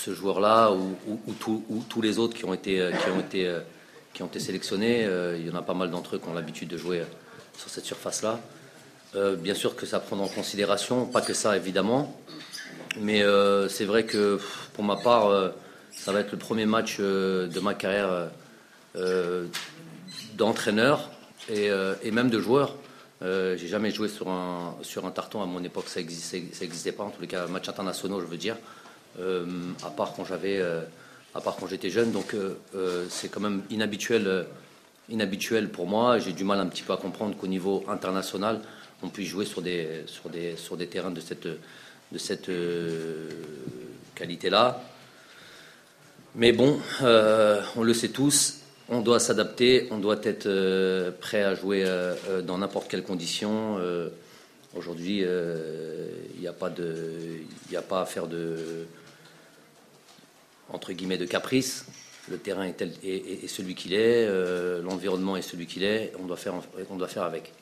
ce joueur-là ou tous les autres qui ont été sélectionnés. Il y en a pas mal d'entre eux qui ont l'habitude de jouer sur cette surface-là. Bien sûr que ça prend en considération, pas que ça évidemment, mais c'est vrai que pour ma part, ça va être le premier match de ma carrière d'entraîneur et même de joueur. J'ai jamais joué sur un tartan. À mon époque, ça existait pas. En tous les cas, match internationaux, je veux dire, à part quand j'étais jeune. Donc, c'est quand même inhabituel pour moi. J'ai du mal un petit peu à comprendre qu'au niveau international, on puisse jouer sur des terrains de cette qualité-là. Mais bon, on le sait tous. On doit s'adapter, on doit être prêt à jouer dans n'importe quelle condition. Aujourd'hui, il n'y a pas à faire entre guillemets de caprice. Le terrain est celui qu'il est, l'environnement est celui qu'il est. On doit faire avec.